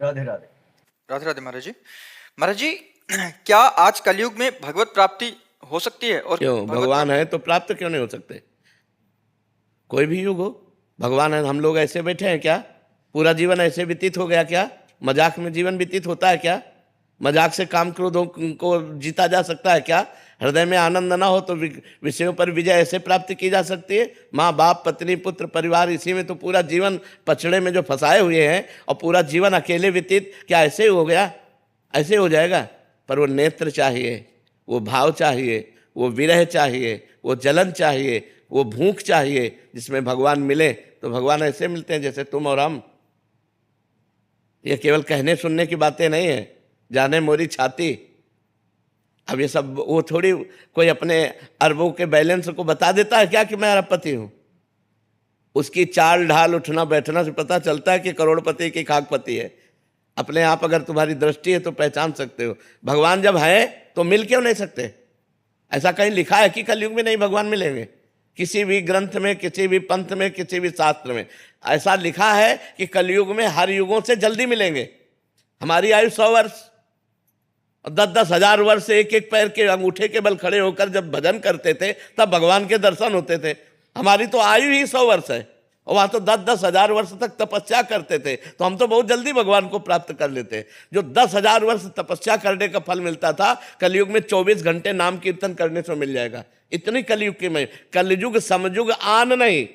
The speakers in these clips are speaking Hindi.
राधे राधे। राधे राधे महाराज जी। महाराज जी, क्या आज कलयुग में भगवत प्राप्ति हो सकती है? और क्यों? भगवान है तो प्राप्त क्यों नहीं हो सकते? कोई भी युग हो, भगवान है। हम लोग ऐसे बैठे हैं क्या? पूरा जीवन ऐसे व्यतीत हो गया क्या? मजाक में जीवन व्यतीत होता है क्या? मजाक से काम क्रोधों को जीता जा सकता है क्या? हृदय में आनंद ना हो तो विषयों पर विजय ऐसे प्राप्त की जा सकती है? माँ बाप पत्नी पुत्र परिवार, इसी में तो पूरा जीवन पछड़े में जो फंसाए हुए हैं, और पूरा जीवन अकेले व्यतीत, क्या ऐसे हो गया? ऐसे हो जाएगा? पर वो नेत्र चाहिए, वो भाव चाहिए, वो विरह चाहिए, वो जलन चाहिए, वो भूख चाहिए, जिसमें भगवान मिले। तो भगवान ऐसे मिलते हैं जैसे तुम और हम। ये केवल कहने सुनने की बातें नहीं है, जाने मोरी छाती। अब ये सब वो थोड़ी कोई अपने अरबों के बैलेंस को बता देता है क्या कि मैं अरबपति हूँ? उसकी चाल ढाल उठना बैठना से पता चलता है कि करोड़पति की खाकपति है। अपने आप अगर तुम्हारी दृष्टि है तो पहचान सकते हो। भगवान जब है तो मिल क्यों नहीं सकते? ऐसा कहीं लिखा है कि कलयुग में नहीं भगवान मिलेंगे? किसी भी ग्रंथ में, किसी भी पंथ में, किसी भी शास्त्र में ऐसा लिखा है कि कलयुग में हर युगों से जल्दी मिलेंगे। हमारी आयु 100 वर्ष और 10-10 हजार वर्ष से एक एक पैर के अंगूठे के बल खड़े होकर जब भजन करते थे तब भगवान के दर्शन होते थे। हमारी तो आयु ही 100 वर्ष है, और वहाँ तो 10-10 हजार वर्ष तक तपस्या करते थे, तो हम तो बहुत जल्दी भगवान को प्राप्त कर लेते। जो 10,000 वर्ष तपस्या करने का फल मिलता था, कलयुग में 24 घंटे नाम कीर्तन करने से मिल जाएगा। इतनी कलयुग की में, कलयुग समयुग आन नहीं,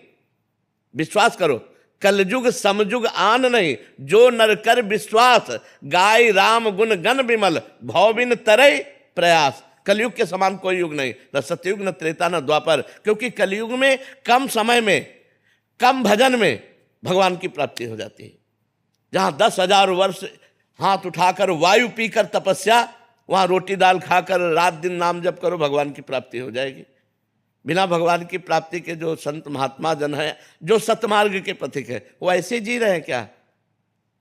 विश्वास करो, कलयुग समयुग आन नहीं। जो नर कर विश्वास, गाय राम गुण गण विमल, भव बिन तरय प्रयास। कलयुग के समान कोई युग नहीं, न सतयुग न त्रेता न द्वापर, क्योंकि कलयुग में कम समय में, कम भजन में भगवान की प्राप्ति हो जाती है। जहाँ 10,000 वर्ष हाथ उठाकर वायु पीकर तपस्या, वहाँ रोटी दाल खाकर रात दिन नाम जप करो, भगवान की प्राप्ति हो जाएगी। बिना भगवान की प्राप्ति के जो संत महात्मा जन है, जो सतमार्ग के पथिक है, वो ऐसे जी रहे हैं क्या?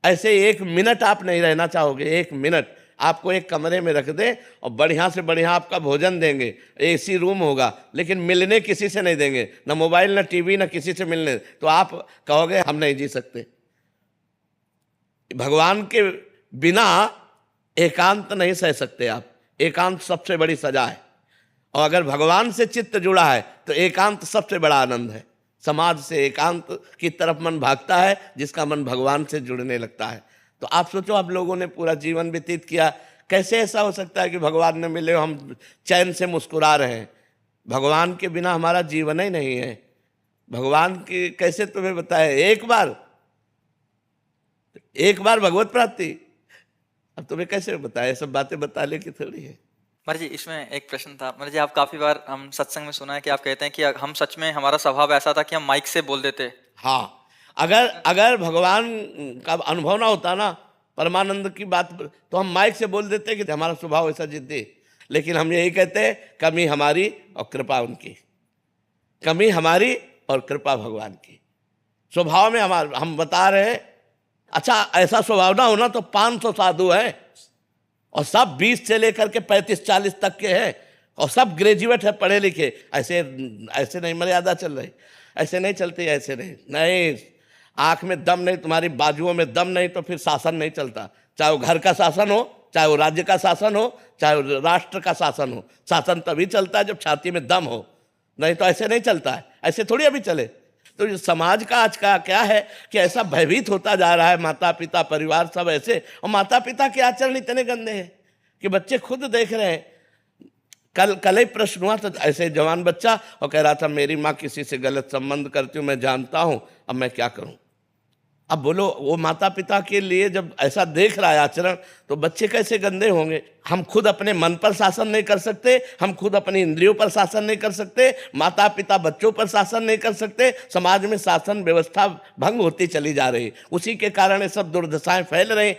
ऐसे 1 मिनट आप नहीं रहना चाहोगे? 1 मिनट आपको एक कमरे में रख दें और बढ़िया से बढ़िया आपका भोजन देंगे, एसी रूम होगा, लेकिन मिलने किसी से नहीं देंगे, न मोबाइल न टीवी न किसी से मिलने, तो आप कहोगे हम नहीं जी सकते। भगवान के बिना एकांत नहीं सह सकते आप। एकांत सबसे बड़ी सजा है, और अगर भगवान से चित्त जुड़ा है तो एकांत सबसे बड़ा आनंद है। समाज से एकांत की तरफ मन भागता है जिसका मन भगवान से जुड़ने लगता है। तो आप सोचो, आप लोगों ने पूरा जीवन व्यतीत किया, कैसे ऐसा हो सकता है कि भगवान ने मिले हम चैन से मुस्कुरा रहे हैं? भगवान के बिना हमारा जीवन ही नहीं है। भगवान की कैसे तुम्हें बताए? एक बार भगवत प्राप्ति, अब तुम्हें कैसे बताए? सब बातें बताने की थोड़ी है। महाराज जी, इसमें एक प्रश्न था। महाराज जी, आप काफी बार हम सत्संग में सुना है कि आप कहते हैं कि हम सच में, हमारा स्वभाव ऐसा था कि हम माइक से बोल देते। हाँ, अगर भगवान का अनुभव ना होता ना, परमानंद की बात, तो हम माइक से बोल देते कि हमारा स्वभाव ऐसा जिद्दी। लेकिन हम यही कहते हैं, कमी हमारी और कृपा उनकी। कमी हमारी और कृपा भगवान की। स्वभाव में हम बता रहे हैं। अच्छा, ऐसा स्वभाव ना होना तो 500 साधु हैं, और सब 20 से लेकर के 35-40 तक के हैं, और सब ग्रेजुएट है, पढ़े लिखे। ऐसे नहीं मर्यादा चल रही, ऐसे नहीं चलती, ऐसे नहीं। आंख में दम नहीं, तुम्हारी बाजुओं में दम नहीं, तो फिर शासन नहीं चलता। चाहे वो घर का शासन हो, चाहे वो राज्य का शासन हो, चाहे वो राष्ट्र का शासन हो। शासन तभी चलता है जब छाती में दम हो, नहीं तो ऐसे नहीं चलता है। ऐसे थोड़ी अभी चले। तो समाज का आज का क्या है कि ऐसा भयभीत होता जा रहा है, माता पिता परिवार सब ऐसे, और माता पिता के आचरण इतने गंदे हैं कि बच्चे खुद देख रहे हैं। कल ही प्रश्न हुआ था, ऐसे जवान बच्चा, और कह रहा था मेरी माँ किसी से गलत संबंध करती हूँ, मैं जानता हूँ, अब मैं क्या करूँ? अब बोलो, वो माता पिता के लिए जब ऐसा देख रहा है आचरण, तो बच्चे कैसे गंदे होंगे? हम खुद अपने मन पर शासन नहीं कर सकते, हम खुद अपनी इंद्रियों पर शासन नहीं कर सकते, माता पिता बच्चों पर शासन नहीं कर सकते। समाज में शासन व्यवस्था भंग होती चली जा रही, उसी के कारण ये सब दुर्दशाएं फैल रही।